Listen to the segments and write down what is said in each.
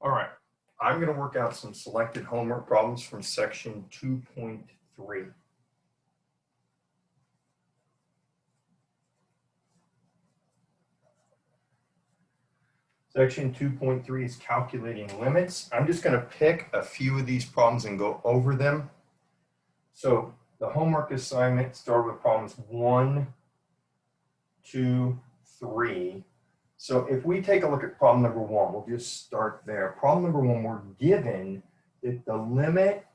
All right, I'm going to work out some selected homework problems from section 2.3. Section 2.3 is calculating limits. I'm just going to pick a few of these problems and go over them. So the homework assignment started with problems 1, 2, 3. So if we take a look at problem number 1, we'll just start there. Problem number 1, we're given that the limit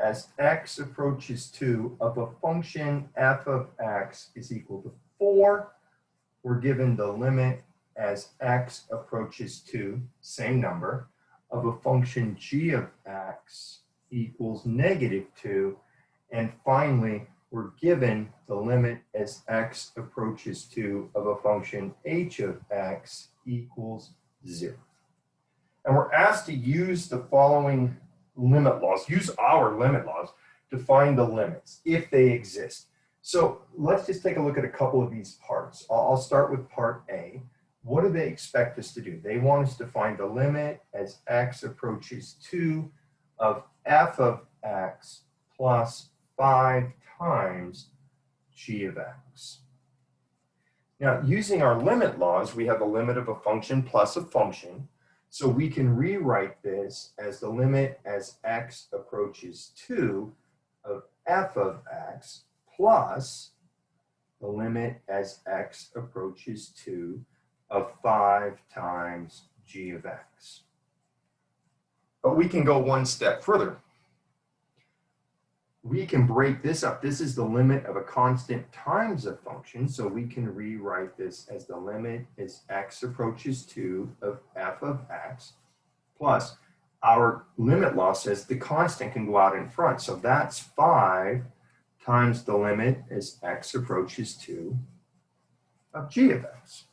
as x approaches 2 of a function f of x is equal to 4. We're given the limit as x approaches 2, same number, of a function g of x equals -2. And finally, we're given the limit as x approaches 2 of a function h of x equals 0. And we're asked to use the following limit laws, use our limit laws to find the limits, if they exist. So let's just take a look at a couple of these parts. I'll start with part A. What do they expect us to do? They want us to find the limit as x approaches 2 of f of x plus 5 times g of x. Now, using our limit laws, we have a limit of a function plus a function. So we can rewrite this as the limit as x approaches 2 of f of x plus the limit as x approaches 2 of 5 times g of x. But we can go one step further. We can break this up. This is the limit of a constant times a function, so we can rewrite this as the limit as x approaches 2 of f of x plus our limit law says the constant can go out in front, so that's 5 times the limit as x approaches 2 of g of x.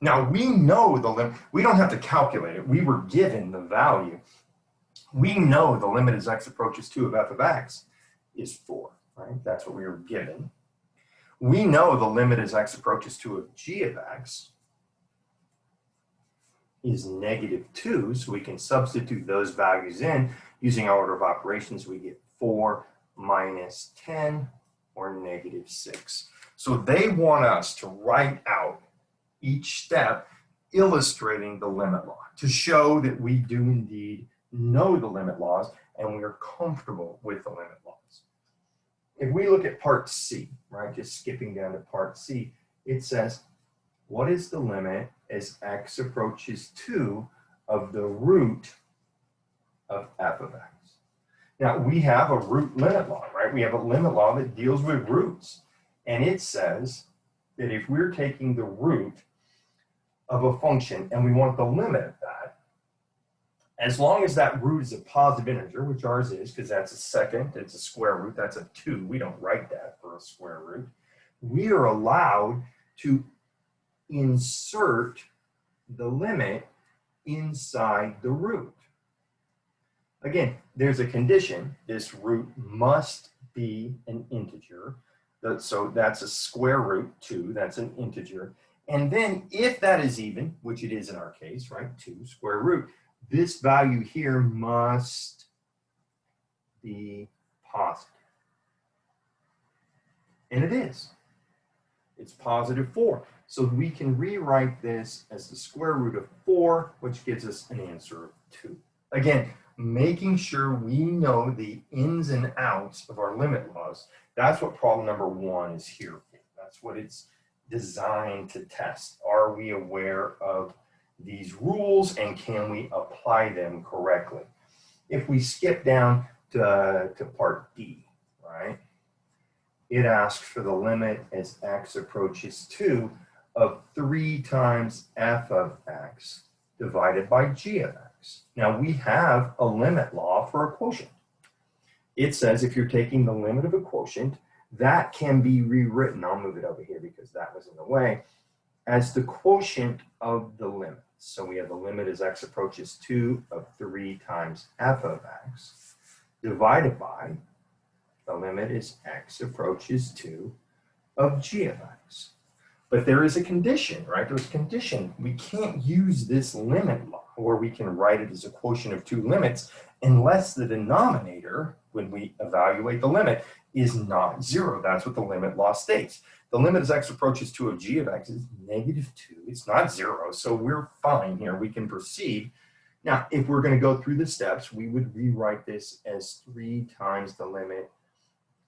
Now we know the limit, we don't have to calculate it, we were given the value. We know the limit as x approaches 2 of f of x is 4, right? That's what we were given. We know the limit as x approaches 2 of g of x is -2, so we can substitute those values in using our order of operations. We get 4 minus 10 or -6. So they want us to write out each step illustrating the limit law to show that we do indeed know the limit laws and we are comfortable with the limit laws. If we look at part C, right, just skipping down to part C, it says, what is the limit as x approaches 2 of the root of f of x? Now, we have a root limit law, right? We have a limit law that deals with roots. And it says that if we're taking the root of a function and we want the limit of that, as long as that root is a positive integer, which ours is, because that's a second, it's a square root, that's a 2, we don't write that for a square root, we are allowed to insert the limit inside the root. Again, there's a condition, this root must be an integer, so that's a square root, 2, that's an integer, and then if that is even, which it is in our case, right, 2 square root, this value here must be positive. And it is. It's positive 4. So we can rewrite this as the square root of 4, which gives us an answer of 2. Again, making sure we know the ins and outs of our limit laws. That's what problem number 1 is here for. That's what it's designed to test. Are we aware of these rules and can we apply them correctly? If we skip down to part D, right, it asks for the limit as x approaches 2 of 3 times f of x divided by g of x. Now we have a limit law for a quotient. It says if you're taking the limit of a quotient, that can be rewritten, I'll move it over here because that was in the way, as the quotient of the limit. So we have the limit as x approaches 2 of 3 times f of x divided by the limit as x approaches 2 of g of x. But there is a condition, right? There's a condition. We can't use this limit law or we can write it as a quotient of two limits, unless the denominator, when we evaluate the limit, is not 0. That's what the limit law states. The limit as x approaches 2 of g of x is -2. It's not 0, so we're fine here. We can proceed. Now, if we're going to go through the steps, we would rewrite this as 3 times the limit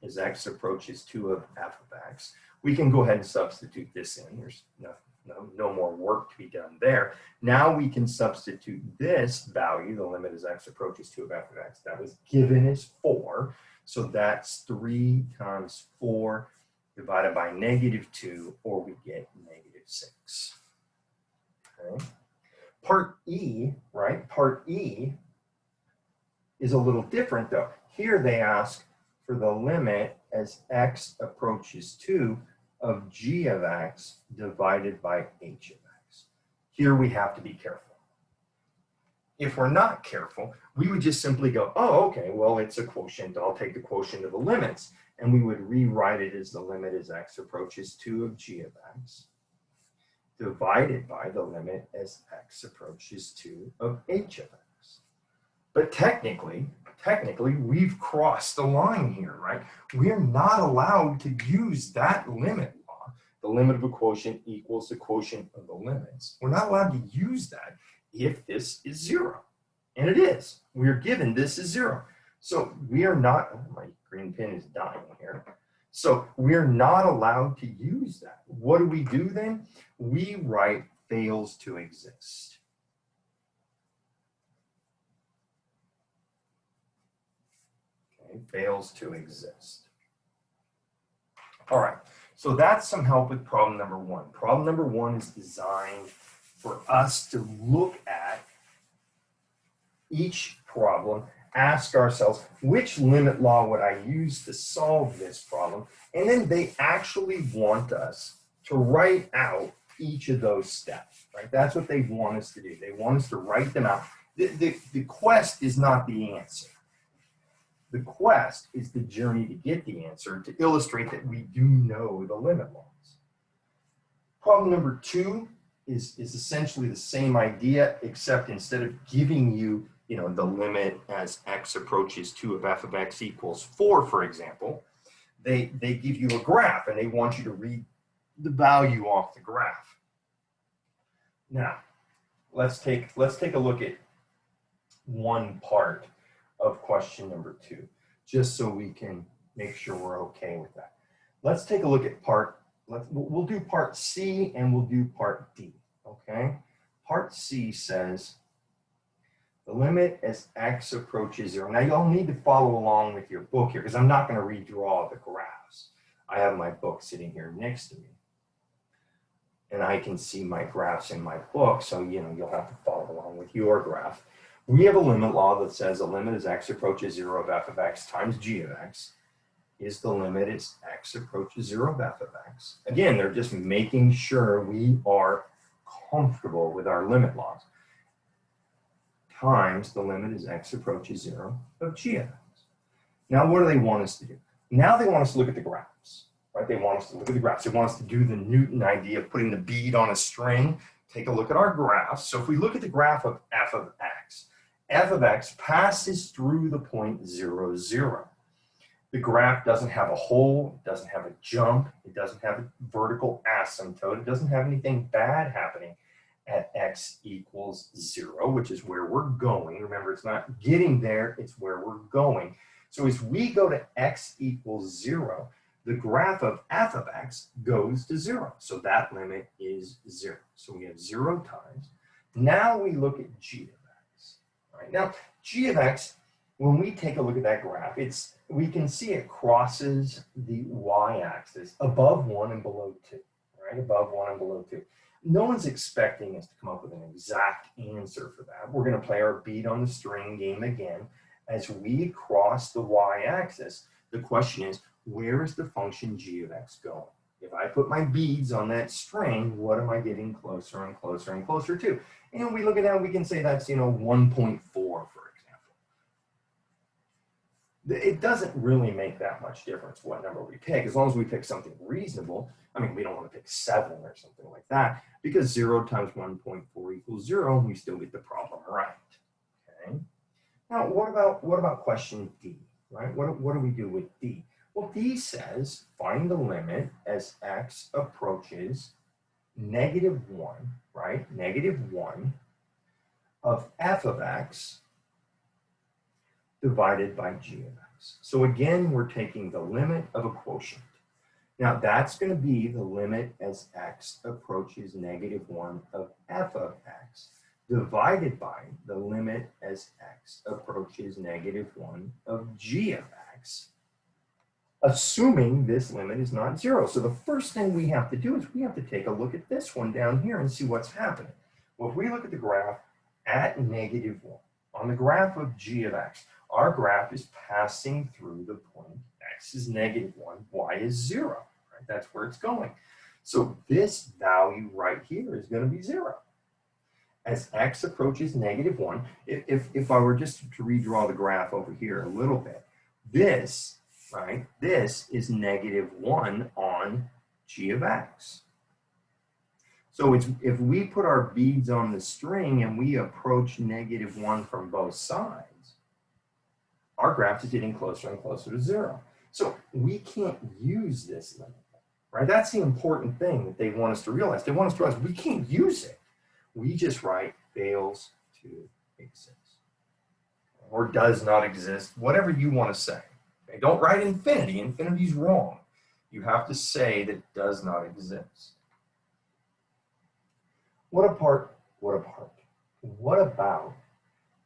as x approaches 2 of f of x. We can go ahead and substitute this in. There's no more work to be done there. Now we can substitute this value, the limit as x approaches 2 of f of x. That was given as 4. So that's 3 times 4 divided by -2, or we get -6. Okay. Part E, right? Part E is a little different though. Here they ask for the limit as x approaches 2 of g of x divided by h of x. Here we have to be careful. If we're not careful, we would just simply go, oh, okay, well, it's a quotient. I'll take the quotient of the limits, and we would rewrite it as the limit as x approaches 2 of g of x divided by the limit as x approaches 2 of h of x. But technically, we've crossed the line here, right? We're not allowed to use that limit law. The limit of a quotient equals the quotient of the limits. We're not allowed to use that if this is 0. And it is. We're given this is 0. So we are not, oh, my green pen is dying here. So we're not allowed to use that. What do we do then? We write fails to exist. Okay, fails to exist. All right, so that's some help with problem number 1. Problem number 1 is designed for us to look at each problem, ask ourselves, which limit law would I use to solve this problem? And then they actually want us to write out each of those steps, right? That's what they want us to do. They want us to write them out. The quest is not the answer. The quest is the journey to get the answer, to illustrate that we do know the limit laws. Problem number 2 is essentially the same idea, except instead of giving you, the limit as x approaches 2 of f of x equals 4, for example, they give you a graph and they want you to read the value off the graph. Now, let's take a look at one part of question number 2, just so we can make sure we're okay with that. Let's take a look at we'll do part C and we'll do part D, okay? Part C says, the limit as x approaches 0. Now, you'll need to follow along with your book here because I'm not going to redraw the graphs. I have my book sitting here next to me. And I can see my graphs in my book, so you'll have to follow along with your graph. We have a limit law that says the limit as x approaches 0 of f of x times g of x is the limit as x approaches 0 of f of x. Again, they're just making sure we are comfortable with our limit laws. Times the limit as x approaches 0 of g of x. Now, what do they want us to do? Now they want us to look at the graphs, right? They want us to look at the graphs. They want us to do the Newton idea of putting the bead on a string. Take a look at our graphs. So if we look at the graph of f of x passes through the point 0, 0. The graph doesn't have a hole, it doesn't have a jump, it doesn't have a vertical asymptote, it doesn't have anything bad happening at x equals 0, which is where we're going. Remember, it's not getting there, it's where we're going. So as we go to x equals 0, the graph of f of x goes to 0. So that limit is 0. So we have 0 times. Now we look at g of x. All right, now g of x, when we take a look at that graph, we can see it crosses the y-axis above 1 and below 2, right? Above 1 and below 2. No one's expecting us to come up with an exact answer for that. We're going to play our bead on the string game again. As we cross the y-axis, the question is, where is the function g of x going? If I put my beads on that string, what am I getting closer and closer and closer to? And we look at that, we can say that's, 1.4, for example. It doesn't really make that much difference what number we pick, as long as we pick something reasonable. I mean, we don't want to pick 7 or something like that, because 0 times 1.4 equals 0, and we still get the problem right. Okay. Now, what about question D, right? What do we do with D? Well, D says find the limit as x approaches -1, right? -1 of f of x divided by g of x. So again, we're taking the limit of a quotient. Now that's going to be the limit as x approaches -1 of f of x divided by the limit as x approaches -1 of g of x, assuming this limit is not 0. So the first thing we have to do is we have to take a look at this one down here and see what's happening. Well, if we look at the graph at -1, on the graph of g of x, our graph is passing through the point x is -1, y is 0, right? That's where it's going. So this value right here is going to be 0. As x approaches -1, if I were just to redraw the graph over here a little bit, this, right, this is -1 on g of x. So if we put our beads on the string and we approach -1 from both sides, our graph is getting closer and closer to 0. So we can't use this limit, right? That's the important thing that they want us to realize. They want us to realize we can't use it. We just write fails to exist or does not exist, whatever you want to say. Okay? Don't write infinity. Infinity's wrong. You have to say that does not exist. What about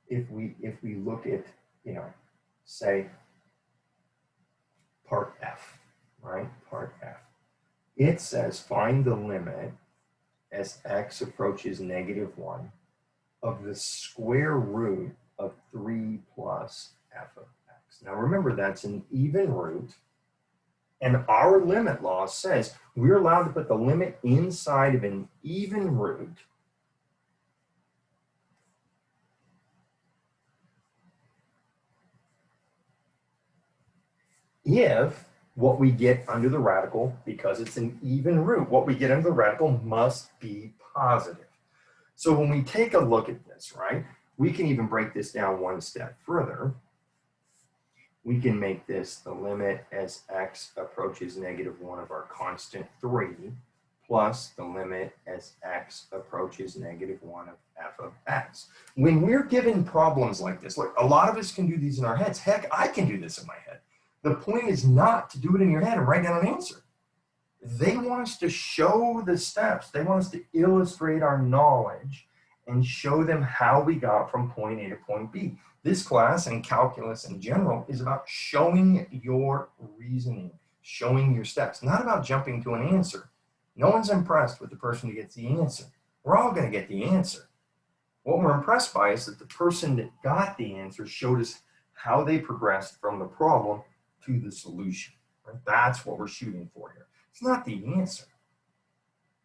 if we look at, say part F, right? Part F. It says find the limit as x approaches -1 of the square root of 3 plus f of x. Now remember, that's an even root, and our limit law says we're allowed to put the limit inside of an even root if what we get under the radical, because it's an even root, what we get under the radical must be positive. So when we take a look at this, right, we can even break this down one step further. We can make this the limit as x approaches -1 of our constant 3 plus the limit as x approaches -1 of f of x. When we're given problems like this, look, a lot of us can do these in our heads. Heck, I can do this in my head. The point is not to do it in your head and write down an answer. They want us to show the steps. They want us to illustrate our knowledge and show them how we got from point A to point B. This class and calculus in general is about showing your reasoning, showing your steps, not about jumping to an answer. No one's impressed with the person who gets the answer. We're all going to get the answer. What we're impressed by is that the person that got the answer showed us how they progressed from the problem to the solution. Right? That's what we're shooting for here. It's not the answer.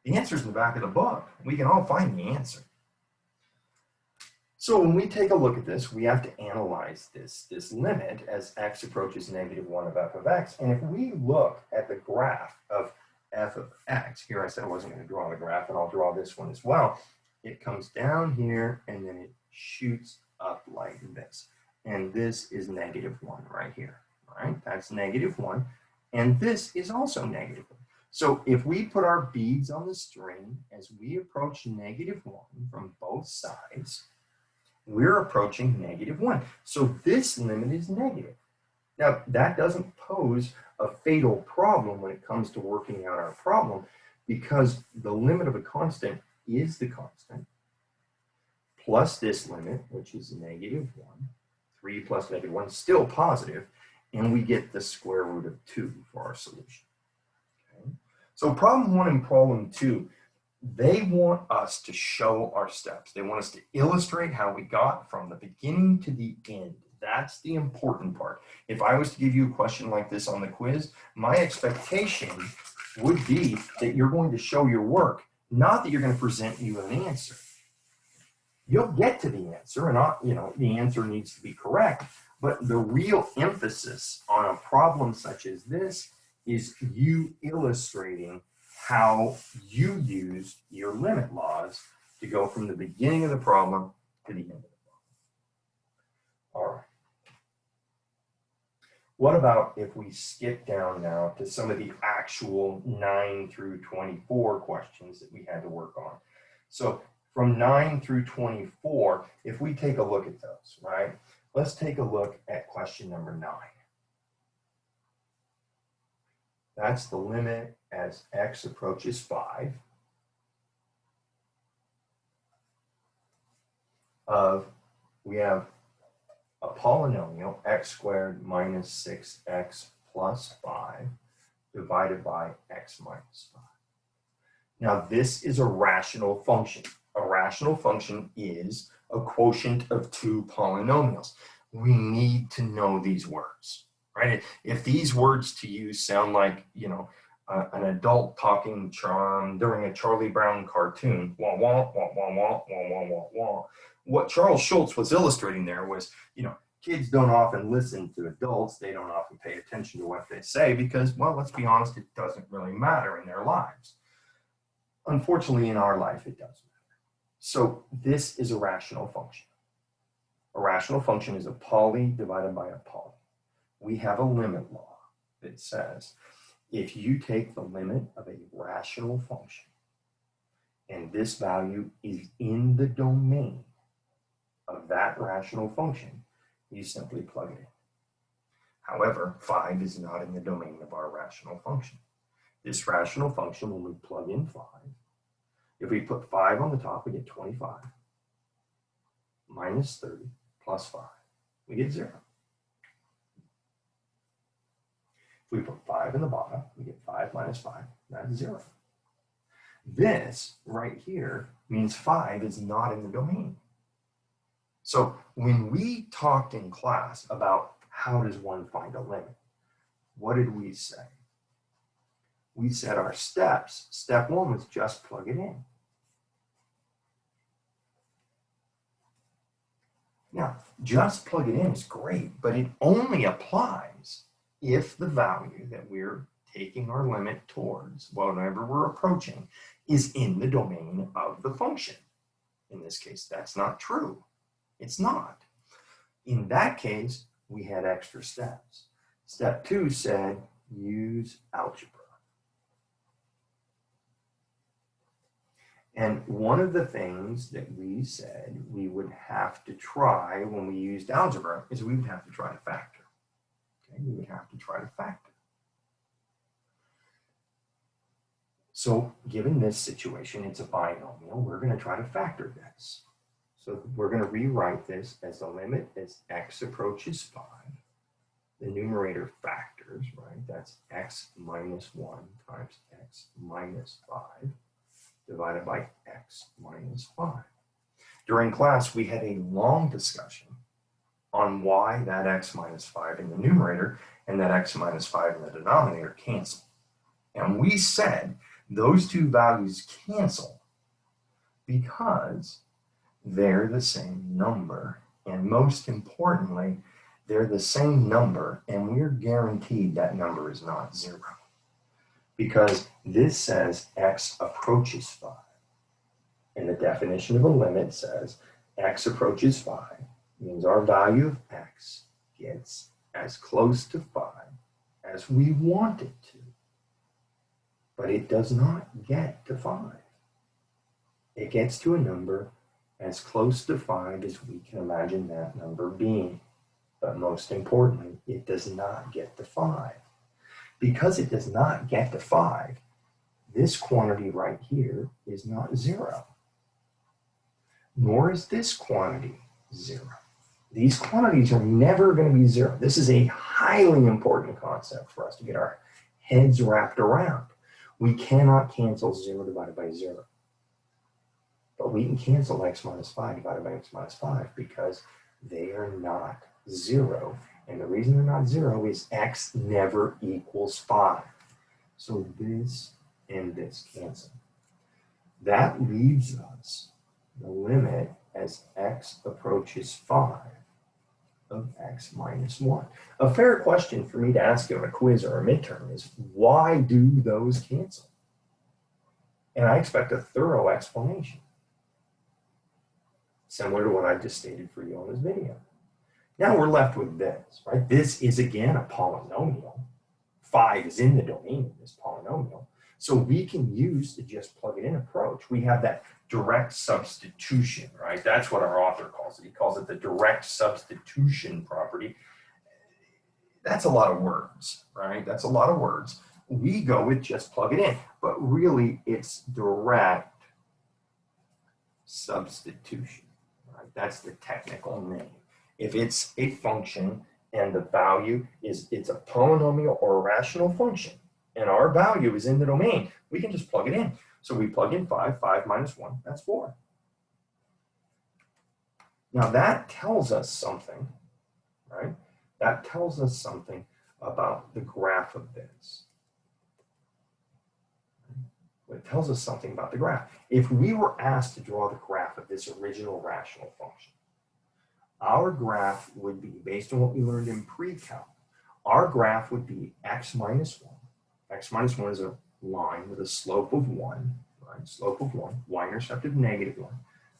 The answer's in the back of the book. We can all find the answer. So when we take a look at this, we have to analyze this limit as x approaches -1 of f of x. And if we look at the graph of f of x, here I said I wasn't going to draw the graph, and I'll draw this one as well. It comes down here and then it shoots up like this. And this is -1 right here. Right? That's -1, and this is also -1. So if we put our beads on the string as we approach -1 from both sides, we're approaching -1. So this limit is negative. Now that doesn't pose a fatal problem when it comes to working out our problem, because the limit of a constant is the constant plus this limit, which is -1. 3 plus -1 is still positive. And we get the square root of 2 for our solution. Okay? So problem 1 and problem 2, they want us to show our steps. They want us to illustrate how we got from the beginning to the end. That's the important part. If I was to give you a question like this on the quiz, my expectation would be that you're going to show your work, not that you're going to present you an answer. You'll get to the answer, and the answer needs to be correct. But the real emphasis on a problem such as this is you illustrating how you use your limit laws to go from the beginning of the problem to the end of it. What about if we skip down now to some of the actual 9 through 24 questions that we had to work on? So from 9 through 24, if we take a look at those, right? Let's take a look at question number 9. That's the limit as x approaches 5 of, we have a polynomial x squared minus 6x plus 5 divided by x minus 5. Now this is a rational function. A rational function is a quotient of two polynomials. We need to know these words, right? If these words to you sound like, you know, an adult talking during a Charlie Brown cartoon, wah, wah, wah, wah, wah, wah, wah, wah, wah. What Charles Schulz was illustrating there was, you know, kids don't often listen to adults. They don't often pay attention to what they say because, well, let's be honest, it doesn't really matter in their lives. Unfortunately, in our life, it does matter. So this is a rational function. A rational function is a poly divided by a poly. We have a limit law that says if you take the limit of a rational function and this value is in the domain of that rational function, you simply plug it in. However, 5 is not in the domain of our rational function. This rational function, when we plug in 5, if we put 5 on the top, we get 25 minus 30 plus 5. We get 0. If we put 5 in the bottom, we get 5 minus 5. That's 0. This right here means 5 is not in the domain. So when we talked in class about how does one find a limit, what did we say? We said our steps. Step 1 was just plug it in. Now, just plug it in is great, but it only applies if the value that we're taking our limit towards, whatever we're approaching, is in the domain of the function. In this case, that's not true. It's not. In that case, we had extra steps. Step 2 said use algebra. And one of the things that we said we would have to try when we used algebra is we would have to try to factor. Okay, we would have to try to factor. So given this situation, it's a binomial, we're going to try to factor this. So we're going to rewrite this as the limit as x approaches 5. The numerator factors, right? That's x minus 1 times x minus 5 divided by x minus 5. During class, we had a long discussion on why that x minus 5 in the numerator and that x minus 5 in the denominator cancel. And we said those two values cancel because they're the same number. And most importantly, they're the same number, and we're guaranteed that number is not 0. Because this says x approaches 5. And the definition of a limit says x approaches 5 means our value of x gets as close to 5 as we want it to. But it does not get to 5. It gets to a number as close to 5 as we can imagine that number being. But most importantly, it does not get to 5. Because it does not get to 5, this quantity right here is not 0. Nor is this quantity 0. These quantities are never going to be 0. This is a highly important concept for us to get our heads wrapped around. We cannot cancel 0 divided by 0. But we can cancel x minus 5 divided by x minus 5 because they are not 0. And the reason they're not 0 is x never equals 5. So this and this cancel. That leaves us the limit as x approaches 5 of x minus 1. A fair question for me to ask you on a quiz or a midterm is, why do those cancel? And I expect a thorough explanation, similar to what I just stated for you on this video. Now we're left with this, right? This is again a polynomial. 5 is in the domain of this polynomial. So we can use the just plug it in approach. We have that direct substitution, right? That's what our author calls it. He calls it the direct substitution property. That's a lot of words, right? That's a lot of words. We go with just plug it in, but really it's direct substitution, right? That's the technical name. If it's a function and the value is, it's a polynomial or a rational function, and our value is in the domain, we can just plug it in. So we plug in 5, 5 minus 1, that's 4. Now that tells us something, right? That tells us something about the graph of this. It tells us something about the graph. If we were asked to draw the graph of this original rational function, our graph would be, based on what we learned in pre-calc, our graph would be x minus 1. X minus 1 is a line with a slope of 1, right? Slope of 1, y-intercept of -1.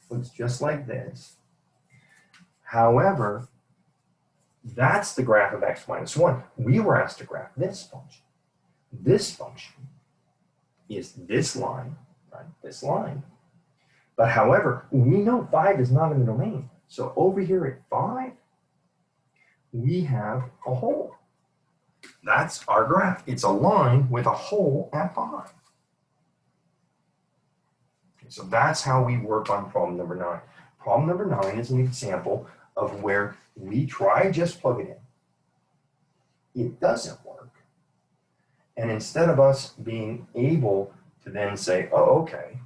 Looks just like this. However, that's the graph of x minus 1. We were asked to graph this function. This function is this line, right? This line. But however, we know 5 is not in the domain. So over here at 5, we have a hole. That's our graph. It's a line with a hole at 5. Okay, so that's how we work on problem number 9. Problem number 9 is an example of where we try just plug it in. It doesn't work. And instead of us being able to then say, oh, okay,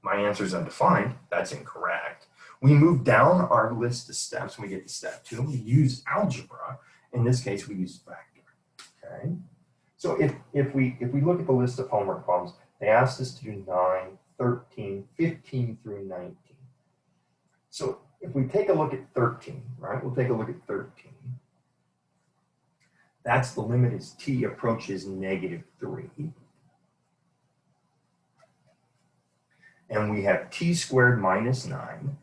my answer is undefined, that's incorrect. We move down our list of steps and we get to step 2. We use algebra. In this case, we use vector. Okay. So if we look at the list of homework problems, they asked us to do 9, 13, 15 through 19. So if we take a look at 13, right, we'll take a look at 13. That's the limit as t approaches -3. And we have t squared minus 9,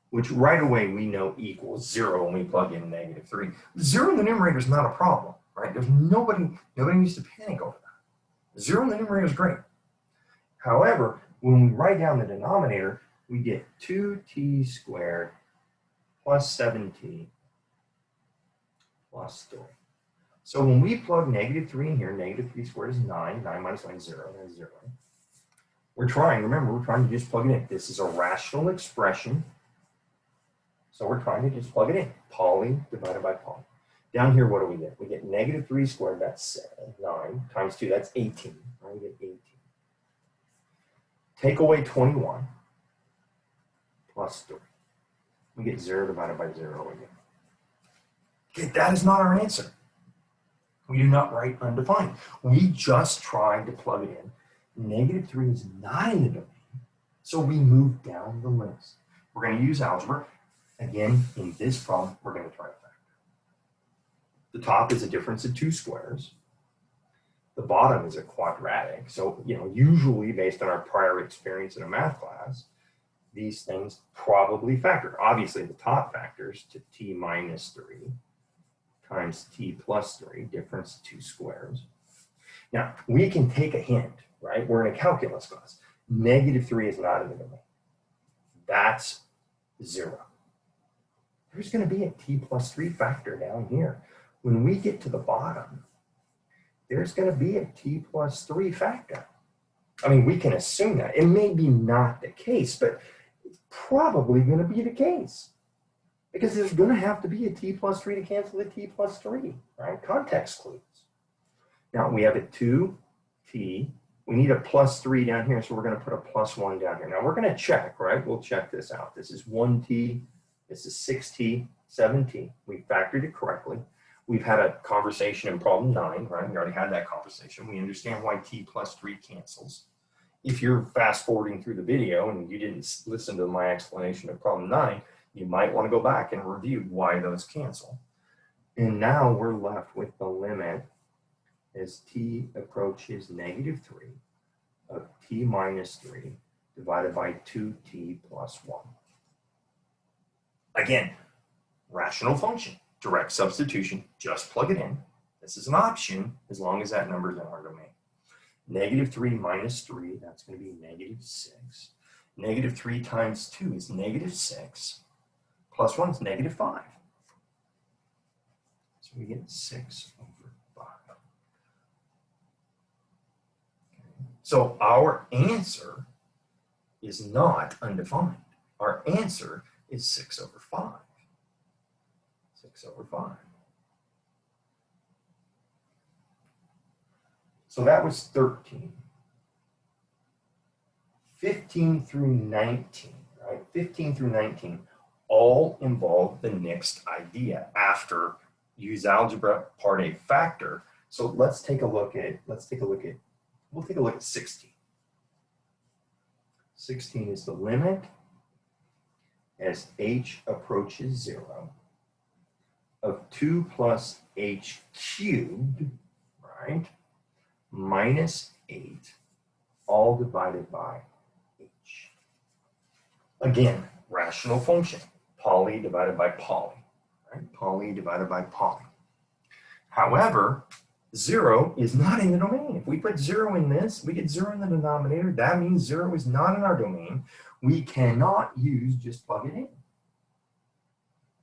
which right away we know equals 0 when we plug in -3. 0 in the numerator is not a problem, right? There's nobody needs to panic over that. 0 in the numerator is great. However, when we write down the denominator, we get 2t squared plus 7t plus 3. So when we plug -3 in here, -3 squared is 9, 9 minus 9 is 0, that's 0. We're trying to just plug it in. This is a rational expression. So we're trying to just plug it in. Poly divided by poly. Down here, what do we get? We get -3 squared, that's 9, times 2, that's 18. Right? We get 18. Take away 21 plus 3. We get 0 divided by 0 again. Okay, that is not our answer. We do not write undefined. We just tried to plug it in. -3 is not in the domain, so we move down the list. We're going to use algebra. Again, in this problem, we're going to try to factor. The top is a difference of 2 squares. The bottom is a quadratic. So, usually based on our prior experience in a math class, these things probably factor. Obviously, the top factors to t minus 3 times t plus 3, difference 2 squares. Now, we can take a hint, right? We're in a calculus class. -3 is not in the domain. That's 0. There's going to be a t plus 3 factor down here. When we get to the bottom, there's going to be a t plus 3 factor. I mean, we can assume that. It may be not the case, but it's probably going to be the case. Because there's going to have to be a t plus 3 to cancel the t plus 3, right? Context clues. Now, we have a 2t. We need a plus 3 down here, so we're going to put a plus 1 down here. Now, we're going to check, right? We'll check this out. This is 1t. This is 6t, 7t. We factored it correctly. We've had a conversation in problem 9, right? We already had that conversation. We understand why t plus 3 cancels. If you're fast forwarding through the video and you didn't listen to my explanation of problem 9, you might want to go back and review why those cancel. And now we're left with the limit as t approaches -3 of t minus 3 divided by 2t plus 1. Again, rational function, direct substitution, just plug it in. This is an option as long as that number is in our domain. -3 minus 3, that's going to be -6. -3 times 2 is -6. Plus 1 is -5. So we get 6 over 5. Okay. So our answer is not undefined. Our answer is 6 over 5. 6 over 5. So that was 13. 15 through 19, right? 15 through 19 all involve the next idea after use algebra part A factor. So we'll take a look at 16. 16 is the limit as h approaches 0 of 2 plus h cubed, right, minus 8, all divided by h. Again, rational function, poly divided by poly, right? Poly divided by poly. However, 0 is not in the domain. If we put 0 in this, we get 0 in the denominator. That means 0 is not in our domain. We cannot use just plug it in.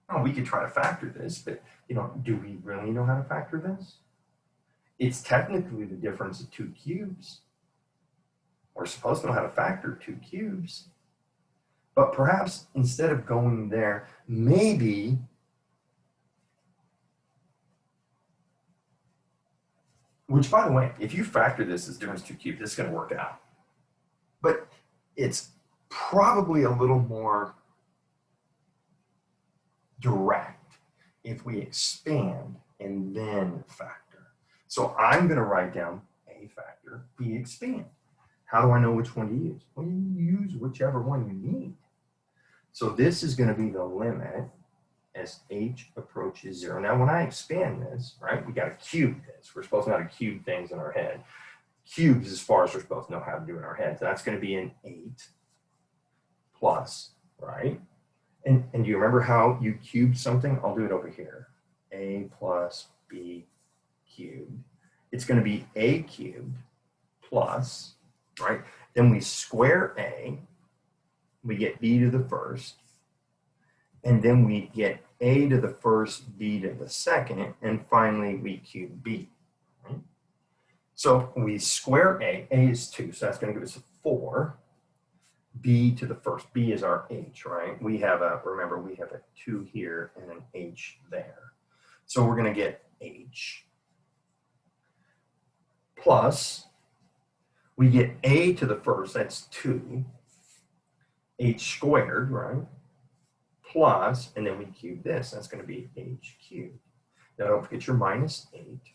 Now, we could try to factor this, but do we really know how to factor this? It's technically the difference of 2 cubes. We're supposed to know how to factor 2 cubes. But perhaps instead of going there, maybe which, by the way, if you factor this as difference 2 cubes, this is going to work out. But it's probably a little more direct if we expand and then factor. So I'm going to write down A factor, B expand. How do I know which one to use? Well, you use whichever one you need. So this is going to be the limit as h approaches 0. Now, when I expand this, right, we got to cube this. We're supposed to know how to cube things in our head. Cubes as far as we're supposed to know how to do in our heads. That's going to be an 8 plus, right? And do you remember how you cubed something? I'll do it over here. A plus B cubed. It's going to be A cubed plus, right? Then we square A. We get B to the first. And then we get A to the first, B to the second, and finally we cube B. Right? So we square A. A is 2, so that's going to give us a 4. B to the first. B is our H, right? We have remember, we have a 2 here and an H there. So we're going to get H plus, we get A to the first, that's 2, H squared, right? Plus, and then we cube this, that's going to be H cubed. Now don't forget your minus 8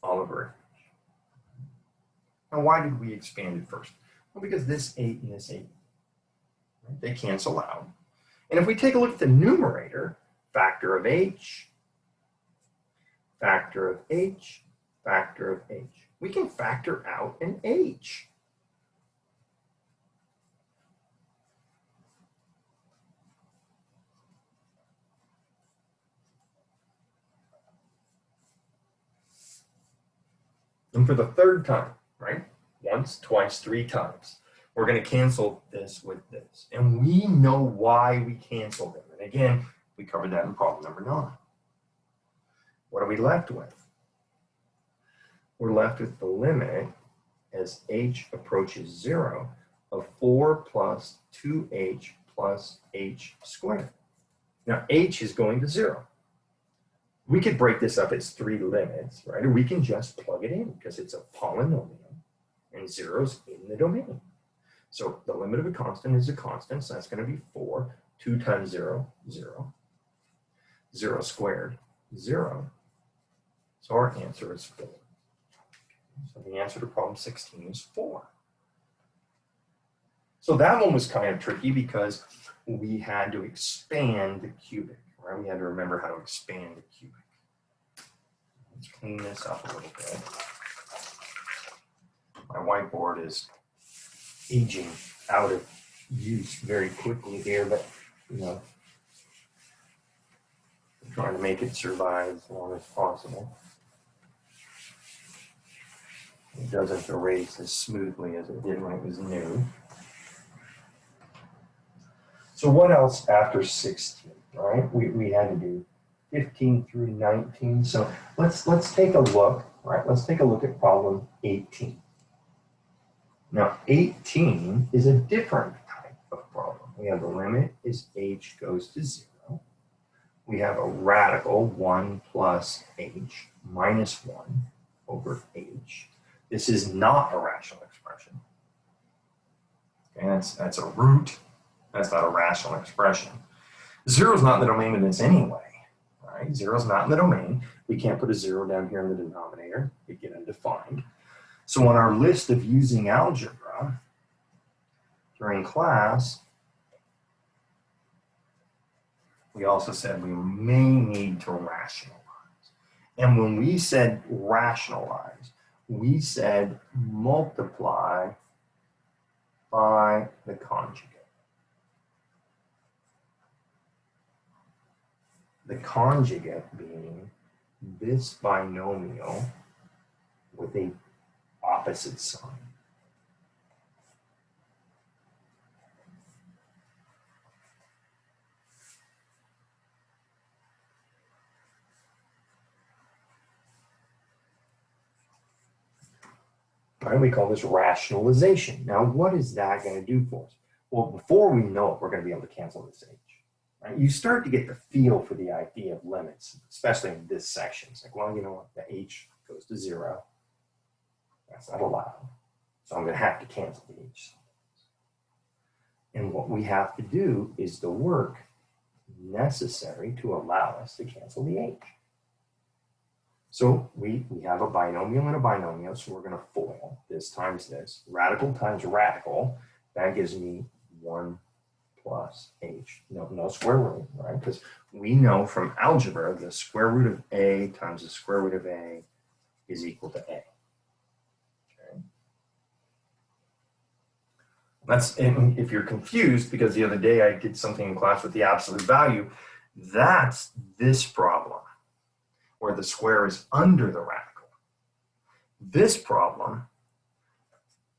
all over H. Now why did we expand it first? Well, because this 8 and this 8, right, they cancel out. And if we take a look at the numerator, factor of H, factor of H, factor of H, we can factor out an H. And for the third time, right? Once, twice, 3 times. We're going to cancel this with this. And we know why we cancel them. And again, we covered that in problem number 9. What are we left with? We're left with the limit as h approaches 0 of 4 plus 2h plus h squared. Now, h is going to 0. We could break this up as 3 limits, right? Or we can just plug it in because it's a polynomial and 0's in the domain. So the limit of a constant is a constant, so that's going to be 4. 2 times 0, 0. 0 squared, 0. So our answer is 4. So the answer to problem 16 is 4. So that one was kind of tricky because we had to expand the cubic, right? We had to remember how to expand the cubic. Let's clean this up a little bit. My whiteboard is aging out of use very quickly here, but trying to make it survive as long as possible. It doesn't erase as smoothly as it did when it was new. So what else after 16, right? We had to do 15 through 19. So let's take a look, right? Let's take a look at problem 18. Now 18 is a different type of problem. We have the limit is h goes to 0. We have a radical 1 plus h minus 1 over h. This is not a rational expression. Okay, that's a root. That's not a rational expression. 0 is not in the domain of this anyway. Right? 0 is not in the domain. We can't put a 0 down here in the denominator. We get undefined. So on our list of using algebra during class, we also said we may need to rationalize. And when we said rationalize, we said multiply by the conjugate. The conjugate being this binomial with a opposite sign. Right, we call this rationalization. Now, what is that going to do for us? Well, before we know it, we're going to be able to cancel this h. Right? You start to get the feel for the idea of limits, especially in this section. It's like, well, you know what? The h goes to 0. That's not allowed. So I'm going to have to cancel the h. And what we have to do is the work necessary to allow us to cancel the h. So we have a binomial and a binomial, so we're going to FOIL this times this. Radical times radical, that gives me 1 plus h. No square root, right? Because we know from algebra the square root of a times the square root of a is equal to a. Okay. That's, if you're confused, because the other day I did something in class with the absolute value, that's this problem, where the square is under the radical. This problem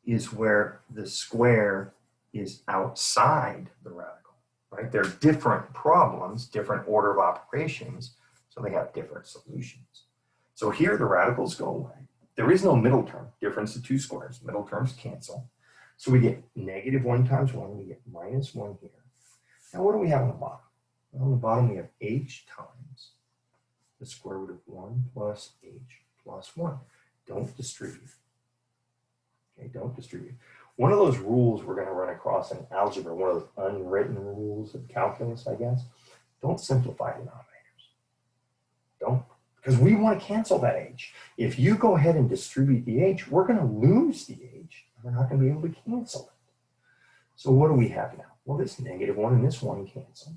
is where the square is outside the radical, right? They're different problems, different order of operations, so they have different solutions. So here the radicals go away. There is no middle term, difference of two squares. Middle terms cancel. So we get -1 times 1, we get -1 here. Now what do we have on the bottom? Well, on the bottom we have h times the square root of 1 plus h plus 1. Don't distribute. Okay, don't distribute. One of those rules we're going to run across in algebra, one of those unwritten rules of calculus, I guess, don't simplify denominators. Don't, because we want to cancel that h. If you go ahead and distribute the h, we're going to lose the h. We're not going to be able to cancel it. So what do we have now? Well, this -1 and this 1 cancel.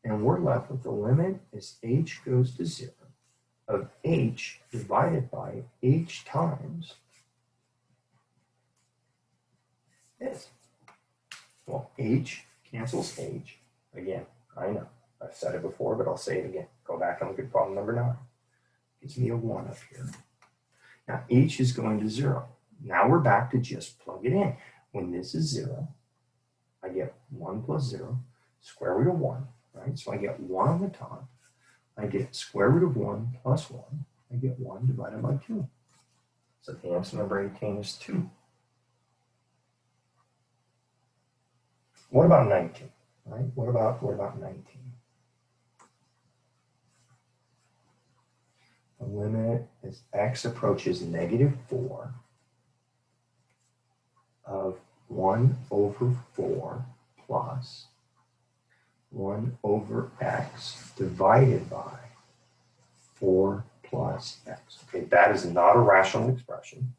And we're left with the limit as h goes to 0 of h divided by h times this. Well, h cancels h. Again, I know. I've said it before, but I'll say it again. Go back and look at problem number 9. Gives me a 1 up here. Now, h is going to 0. Now we're back to just plug it in. When this is 0, I get 1 plus 0, square root of 1. Right? So I get 1 on the top. I get square root of 1 plus 1. I get 1 divided by 2. So the answer number 18 is 2. What about 19? Right? What about 19? The limit as x approaches -4 of 1 over 4 plus 1 over x divided by 4 plus x. Okay, that is not a rational expression.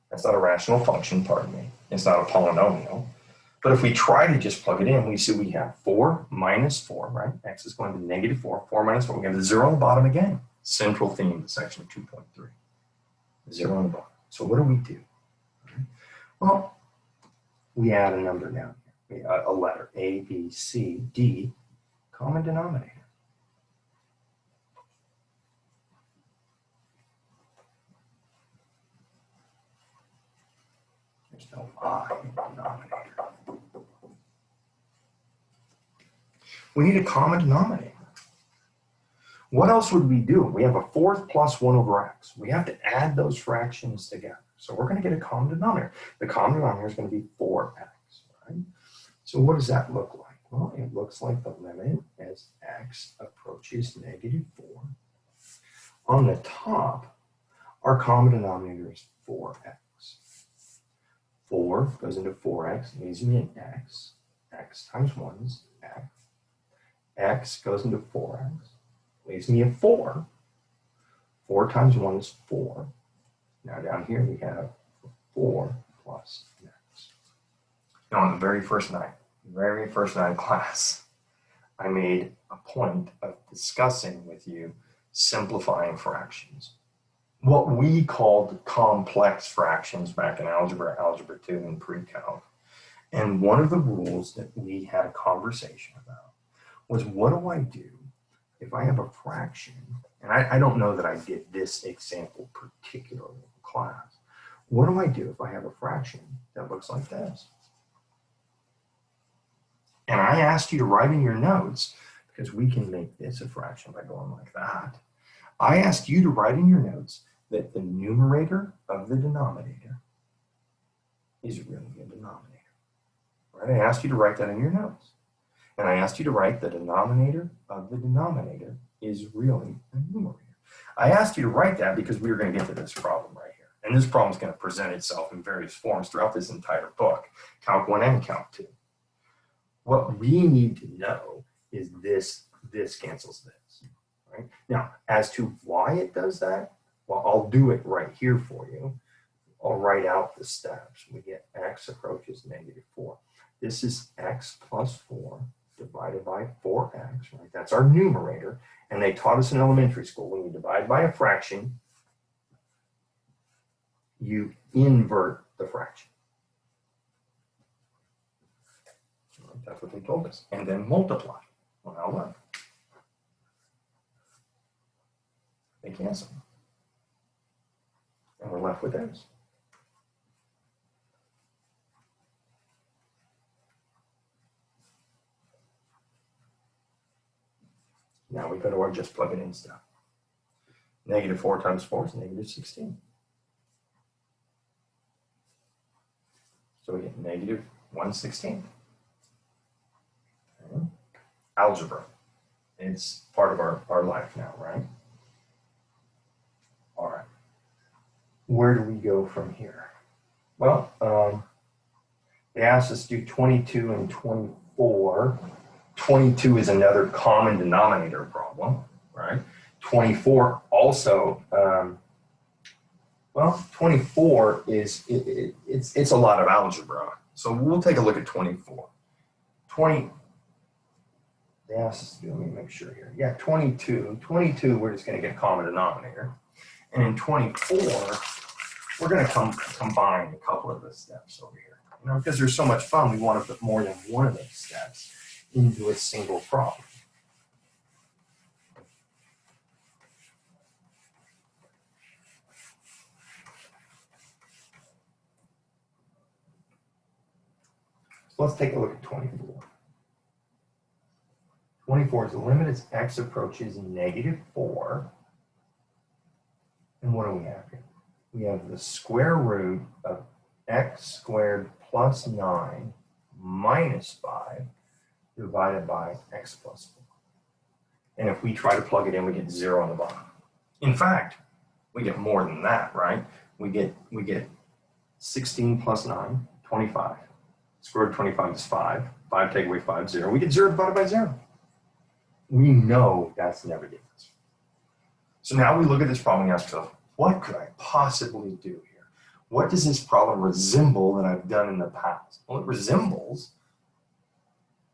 That's not a rational function, pardon me. It's not a polynomial. But if we try to just plug it in, we see we have 4 minus 4, right? X is going to -4. 4 minus 4. We have the 0 on the bottom again. Central theme to section 2.3. 0 on the bottom. So what do we do? Well, we add a number down here. A letter, A, B, C, D, common denominator. There's no I in the denominator. We need a common denominator. What else would we do? We have a fourth plus 1 over x. We have to add those fractions together. So we're going to get a common denominator. The common denominator is going to be 4x, right? So what does that look like? Well, it looks like the limit as x approaches -4. On the top, our common denominator is 4x. 4 goes into 4x, leaves me an x. X times 1 is x. X goes into 4x, leaves me a 4. 4 times 1 is 4. Now down here we have 4 plus x. Now on the very first night of class, I made a point of discussing with you simplifying fractions. What we called complex fractions back in algebra 2, and pre-calc. And one of the rules that we had a conversation about was, what do I do if I have a fraction? And I don't know that I did this example particularly in class. What do I do if I have a fraction that looks like this? And I asked you to write in your notes, because we can make this a fraction by going like that. I asked you to write in your notes that the numerator of the denominator is really a denominator. Right? I asked you to write that in your notes. And I asked you to write the denominator of the denominator is really a numerator. I asked you to write that because we were going to get to this problem right here. And this problem is going to present itself in various forms throughout this entire book, Calc 1 and Calc 2. What we need to know is this cancels this. Right? Now, as to why it does that, well, I'll do it right here for you. I'll write out the steps. We get x approaches -4. This is x plus 4 divided by 4x, right? That's our numerator. And they taught us in elementary school, when you divide by a fraction, you invert the fraction. That's what they told us. And then multiply. Well, now what? They cancel. And we're left with this. Now we go to our just plug it in step. -4 times 4 is -16. So we get -1/16. Okay. Algebra. It's part of our life now, right? All right. Where do we go from here? Well, they asked us to do 22 and 24. 22 is another common denominator problem, right? 24 also, well, 24 is, it's a lot of algebra. So we'll take a look at 24. They asked us to do, let me make sure here. Yeah, 22, we're just gonna get a common denominator. And in 24, we're gonna combine a couple of the steps over here. You know, because there's so much fun, we wanna put more than one of those steps into a single problem. So let's take a look at 24. 24 is the limit as x approaches -4. And what do we have here? We have the square root of x squared plus 9 minus 5 divided by x plus 4. And if we try to plug it in, we get 0 on the bottom. In fact, we get more than that, right? We get 16 plus 9, 25. Square root of 25 is 5. 5 take away 5, 0. We get 0 divided by 0. We know that's never given us. So now we look at this problem and ask ourselves, what could I possibly do here? What does this problem resemble that I've done in the past? Well, it resembles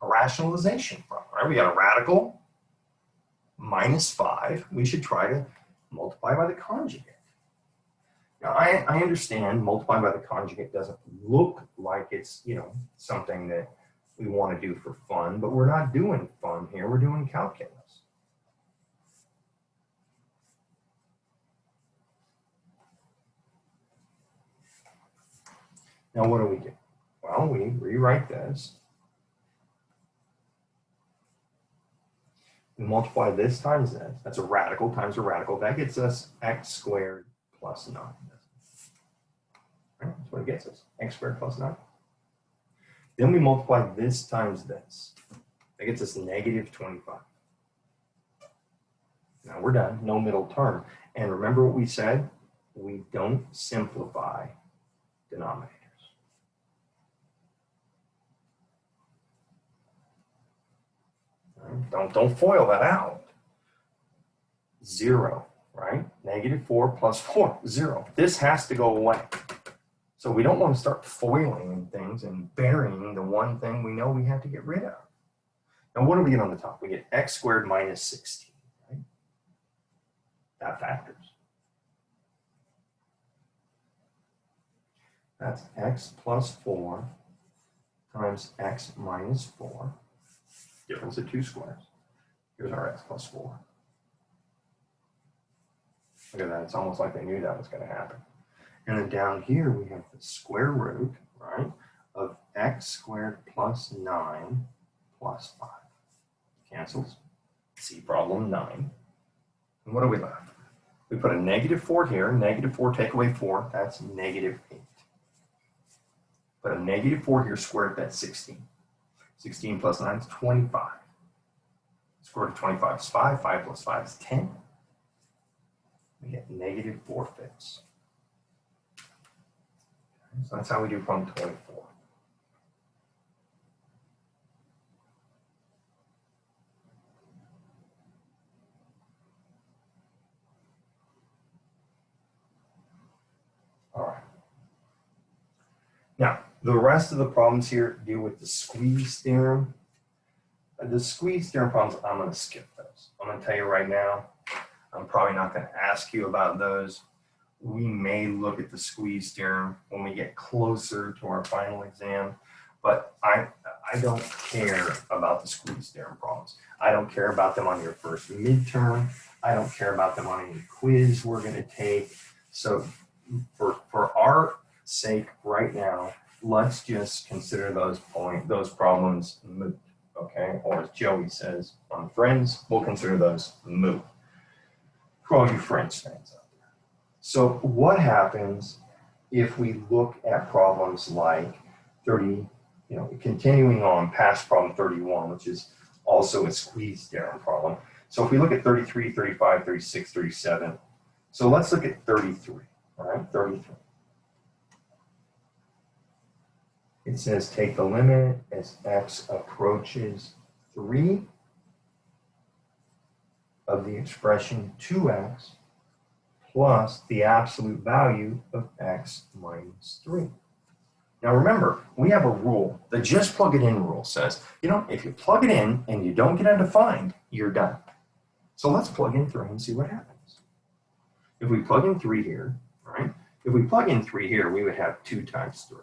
a rationalization problem, right? We got a radical -5. We should try to multiply by the conjugate. Now, I understand multiplying by the conjugate doesn't look like it's, you know, something that we want to do for fun, but we're not doing fun here. We're doing calculus. Now what do? Well, we rewrite this. We multiply this times this. That's a radical times a radical. That gets us x squared plus 9. Right? That's what it gets us, x squared plus 9. Then we multiply this times this. That gets us negative 25. Now we're done, no middle term. And remember what we said? We don't simplify denominators. Right? Don't FOIL that out. 0, right? Negative 4 plus 4, 0. This has to go away. So we don't want to start foiling things and burying the one thing we know we have to get rid of. Now what do we get on the top? We get x squared minus 16, right? That factors. That's x plus 4 times x minus 4. Difference of 2 squares. Here's our x plus 4. Look at that. It's almost like they knew that was going to happen. And then down here, we have the square root, right, of x squared plus 9 plus 5. Cancels. See problem 9. And what are we left? We put a negative 4 here. Negative 4 take away 4. That's negative 8. Put a negative 4 here squared, that's 16. 16 plus 9 is 25. Square root of 25 is 5. 5 plus 5 is 10. We get negative 4/5. So that's how we do problem 24. All right. Now, the rest of the problems here deal with the squeeze theorem. The squeeze theorem problems, I'm going to skip those. I'm going to tell you right now, I'm probably not going to ask you about those. We may look at the squeeze theorem when we get closer to our final exam, but I don't care about the squeeze theorem problems. I don't care about them on your first midterm. I don't care about them on any quiz we're going to take. So for our sake right now, let's just consider those problems moot, okay? Or as Joey says on Friends, we'll consider those moot. For all you Friends fans out there. So what happens if we look at problems like 30, continuing on past problem 31, which is also a squeeze theorem problem. So if we look at 33, 35, 36, 37, so let's look at 33, all right, 33. It says take the limit as x approaches 3 of the expression 2x plus the absolute value of x minus 3. Now remember, we have a rule. The just plug it in rule says, if you plug it in and you don't get undefined, you're done. So let's plug in 3 and see what happens. If we plug in 3 here, right? If we plug in 3 here, we would have 2 times 3.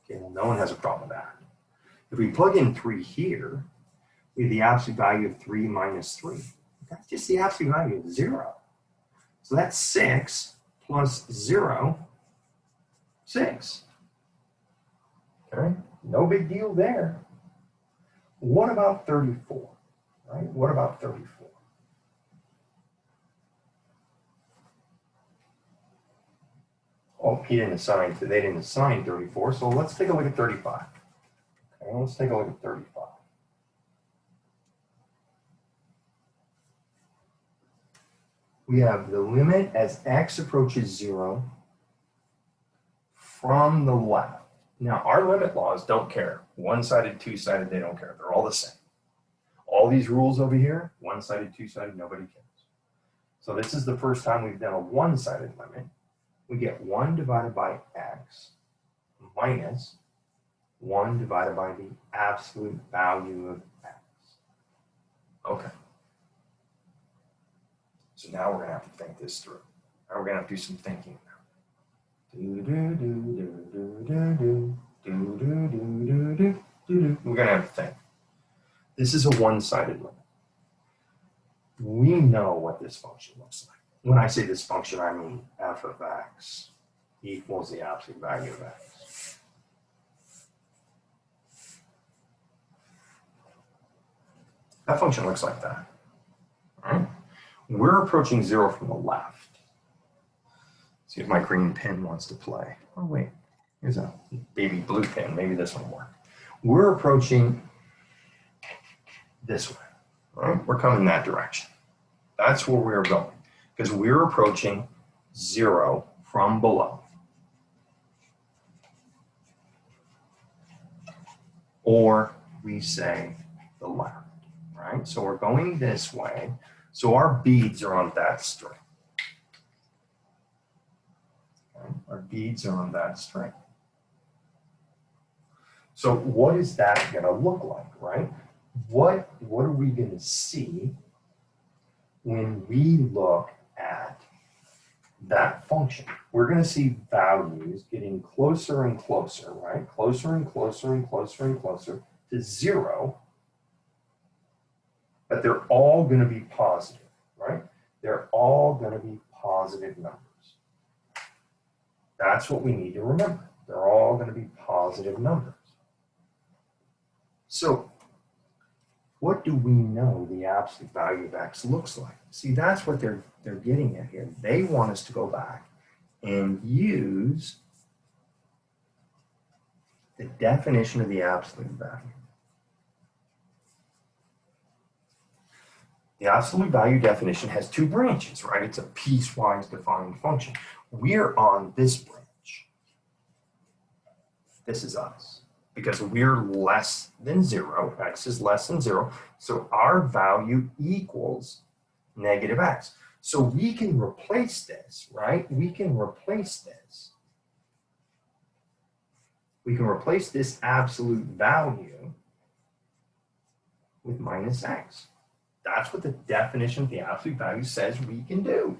Okay, well, no one has a problem with that. If we plug in 3 here, we have the absolute value of 3 minus 3. That's just the absolute value of 0. So that's 6 plus 0, 6. Okay, no big deal there. What about 34? Right? What about 34? Oh, they didn't assign 34, so let's take a look at 35. Okay, let's take a look at 35. We have the limit as x approaches 0 from the left. Now, our limit laws don't care. One-sided, two-sided, they don't care. They're all the same. All these rules over here, one-sided, two-sided, nobody cares. So this is the first time we've done a one-sided limit. We get 1 divided by x minus 1 divided by the absolute value of x. Okay. So now we're going to have to think this through. Now we're going to have to do some thinking. We're going to have to think. This is a one-sided limit. We know what this function looks like. When I say this function, I mean f of x. equals the absolute value of x. That function looks like that. All right? We're approaching 0 from the left. See if my green pen wants to play. Oh, wait. Here's a baby blue pen. Maybe this one will work. We're approaching this way. All right? We're coming that direction. That's where we're going because we're approaching 0 from below. Or we say the left, right? So we're going this way. So our beads are on that string. Okay? Our beads are on that string. So what is that going to look like, right? What are we going to see when we look at that function? We're going to see values getting closer and closer, right? Closer and closer and closer and closer to 0, but they're all going to be positive, right? They're all going to be positive numbers. That's what we need to remember. They're all going to be positive numbers. So what do we know the absolute value of x looks like? See, that's what they're getting at here. They want us to go back and use the definition of the absolute value. The absolute value definition has 2 branches, right? It's a piecewise defined function. We're on this branch. This is us. Because we're less than 0, x is less than 0, so our value equals negative x. So we can replace this, right? We can replace this. We can replace this absolute value with minus x. That's what the definition of the absolute value says we can do.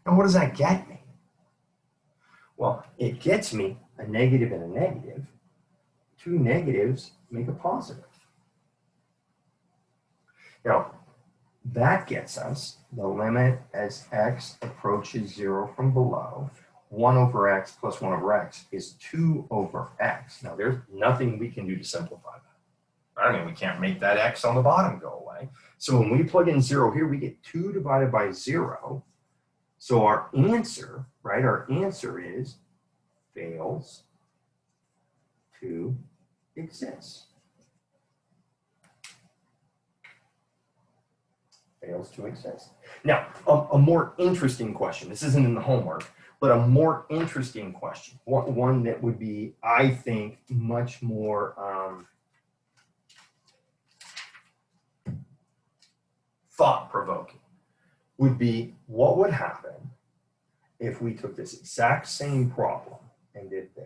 And what does that get me? Well, it gets me a negative and a negative. 2 negatives make a positive. Now, that gets us the limit as x approaches 0 from below. 1 over x plus 1 over x is 2 over x. Now, there's nothing we can do to simplify that. I mean, we can't make that x on the bottom go away. So when we plug in 0 here, we get 2 divided by 0. So our answer, right, our answer is fails to exist. Fails to exist. Now, a more interesting question. This isn't in the homework, but a more interesting question. One that would be, I think, much more thought-provoking would be, what would happen if we took this exact same problem and did this?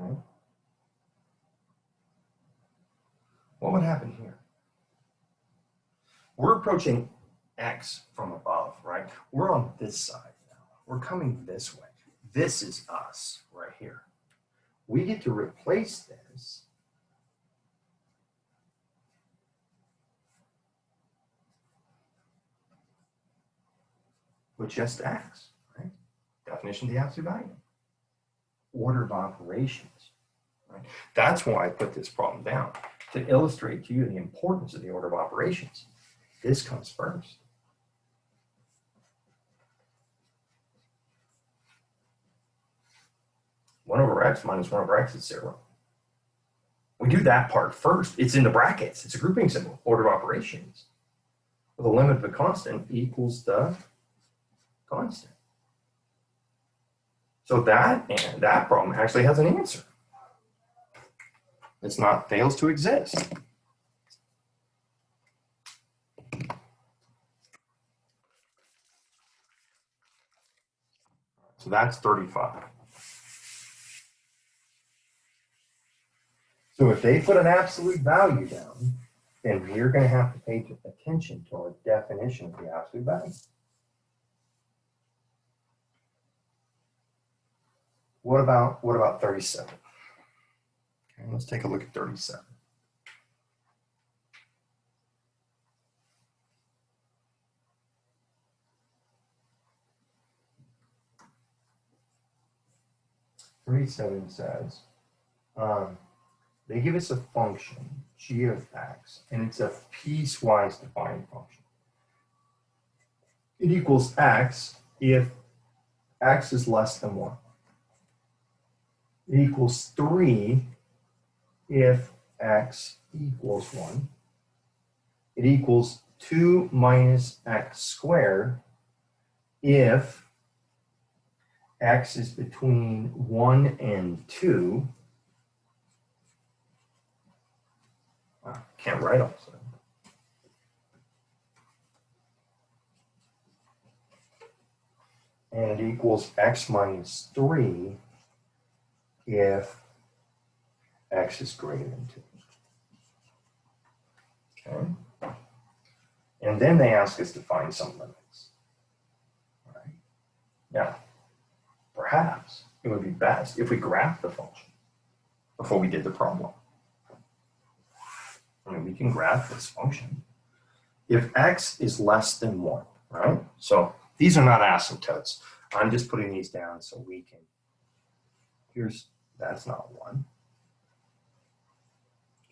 Okay. What would happen here? We're approaching x from above, right? We're on this side now. We're coming this way. This is us right here. We get to replace this with just x, right? Definition of the absolute value. Order of operations, right? That's why I put this problem down, to illustrate to you the importance of the order of operations. This comes first. One over x minus 1 over x is 0. We do that part first. It's in the brackets. It's a grouping symbol, order of operations. Well, the limit of a constant equals the constant. So that problem actually has an answer. It's not fails to exist. So that's 35. So if they put an absolute value down, then we're going to have to pay attention to our definition of the absolute value. What about 37? Okay, let's take a look at 37. Says, they give us a function, g of x, and it's a piecewise defined function. It equals x if x is less than 1. It equals 3 if x equals 1. It equals 2 minus x squared if x is between 1 and 2. Can't write all of a sudden. And it equals x minus 3 if x is greater than 2. Okay. And then they ask us to find some limits. All right. Now, perhaps it would be best if we graphed the function before we did the problem. I mean, we can graph this function. If x is less than 1, right? So these are not asymptotes. I'm just putting these down so we can, that's not 1.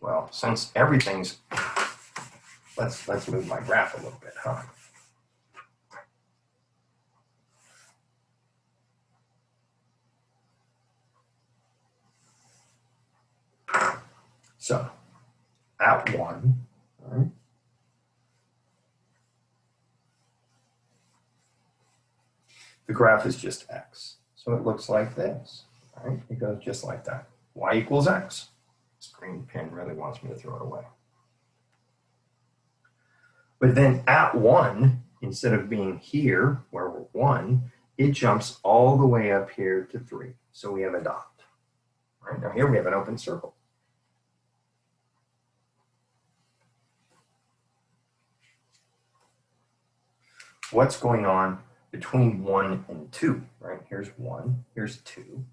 Well, since everything's, let's move my graph a little bit, huh? So at 1, right? The graph is just x. So it looks like this, right? It goes just like that. Y equals x. This green pen really wants me to throw it away. But then at 1, instead of being here where we're 1, it jumps all the way up here to 3. So we have a dot. Right now here we have an open circle. What's going on between 1 and 2, right? Here's 1, here's 2.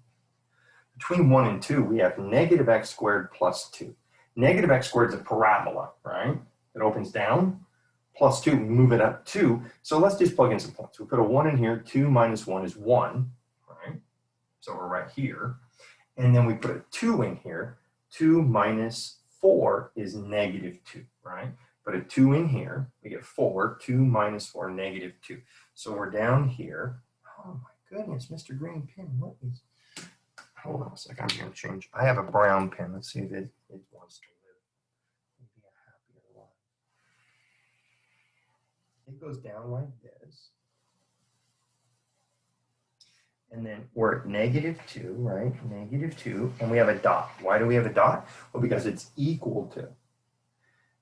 Between 1 and 2, we have negative x squared plus 2. Negative x squared is a parabola, right? It opens down, plus 2, we move it up 2. So let's just plug in some points. We put a 1 in here, 2 minus 1 is 1, right? So we're right here. And then we put a 2 in here. 2 minus 4 is negative 2, right? Put a 2 in here, we get 4, 2 minus 4, negative 2. So we're down here. Oh my goodness, Mr. Green Pen, what is, hold on a second, I'm gonna change. I have a brown pen, let's see if it wants to live maybe a happier life. It goes down like this. And then we're at negative 2, right? Negative 2, and we have a dot. Why do we have a dot? Well, because it's equal to.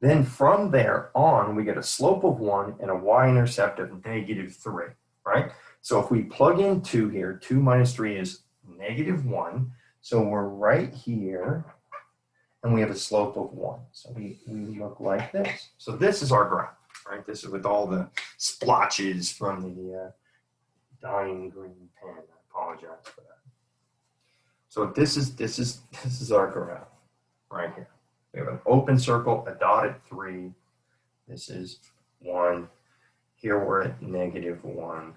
Then from there on, we get a slope of 1 and a y-intercept of negative 3, right? So if we plug in 2 here, 2 minus 3 is negative 1. So we're right here, and we have a slope of 1. So we look like this. So this is our graph, right? This is with all the splotches from the dying green pen. I apologize for that. So this is our graph right here. We have an open circle, a dot at 3. This is 1. Here we're at negative 1.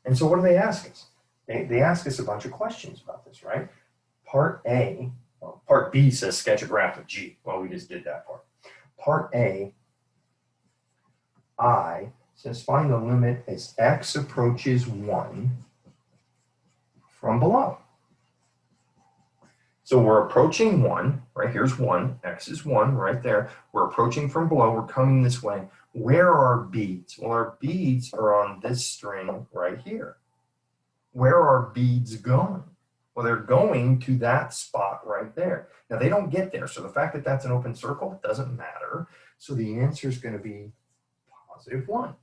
And so what do they ask us? They ask us a bunch of questions about this, right? Part A, well, part B says sketch a graph of G. Well, we just did that part. Part A, I, says find the limit as x approaches 1 from below. So we're approaching 1, right? Here's 1, x is 1 right there. We're approaching from below, we're coming this way. Where are our beads? Well, our beads are on this string right here. Where are our beads going? Well, they're going to that spot right there. Now, they don't get there, so the fact that that's an open circle doesn't matter. So the answer is going to be positive 1.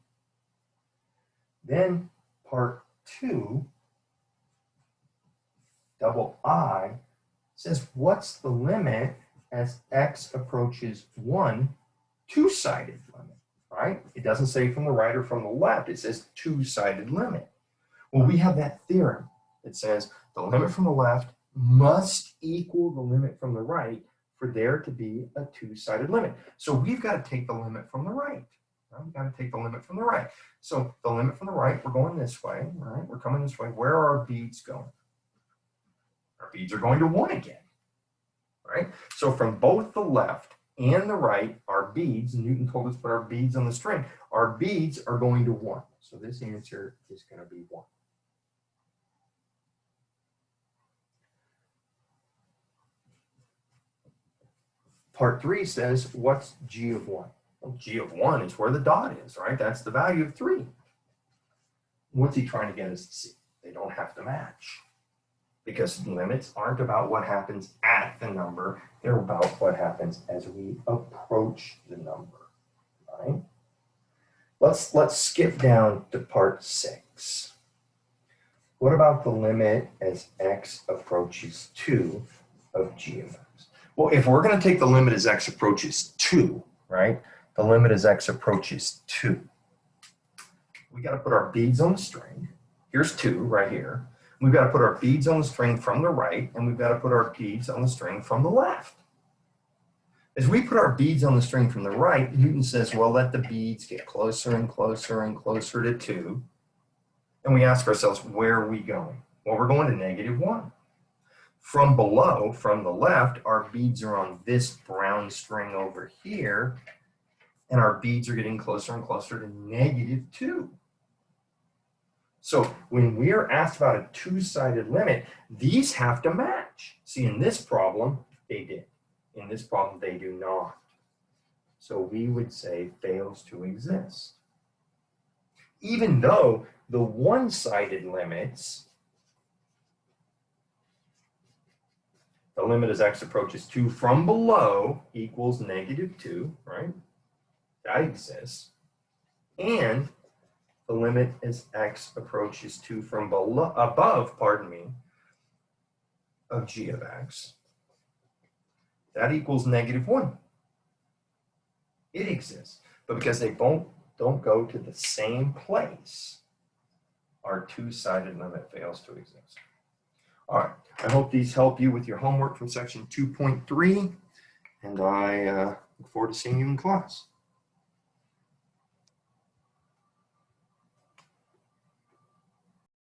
Then part 2, double I, says what's the limit as x approaches 1, two-sided limit, right? It doesn't say from the right or from the left. It says two-sided limit. Well, we have that theorem that says the limit from the left must equal the limit from the right for there to be a two-sided limit. So we've got to take the limit from the right. We've got to take the limit from the right. So the limit from the right, we're going this way, right? We're coming this way. Where are our beads going? Our beads are going to 1 again, right? So from both the left and the right, our beads, Newton told us to put our beads on the string, our beads are going to 1. So this answer is going to be 1. Part 3 says, what's g of 1? Well, g of 1 is where the dot is, right? That's the value of 3. What's he trying to get us to see? They don't have to match, because limits aren't about what happens at the number. They're about what happens as we approach the number, right? Let's skip down to part 6. What about the limit as x approaches 2 of g of x? Well, if we're going to take the limit as x approaches 2, right? The limit as x approaches 2. We got to put our beads on the string. Here's 2 right here. We've got to put our beads on the string from the right, and we've got to put our beads on the string from the left. As we put our beads on the string from the right, Newton says, well, let the beads get closer and closer and closer to 2. And we ask ourselves, where are we going? Well, we're going to -1. From below, from the left, our beads are on this brown string over here, and our beads are getting closer and closer to -2. So when we are asked about a two-sided limit, these have to match. See, in this problem, they did. In this problem, they do not. So we would say fails to exist. Even though the one-sided limits, the limit as x approaches 2 from below equals -2, right? That exists. And the limit as x approaches 2 from below, above, of g of x, that equals -1. It exists. But because they don't go to the same place, our two-sided limit fails to exist. All right, I hope these help you with your homework from section 2.3, and I look forward to seeing you in class.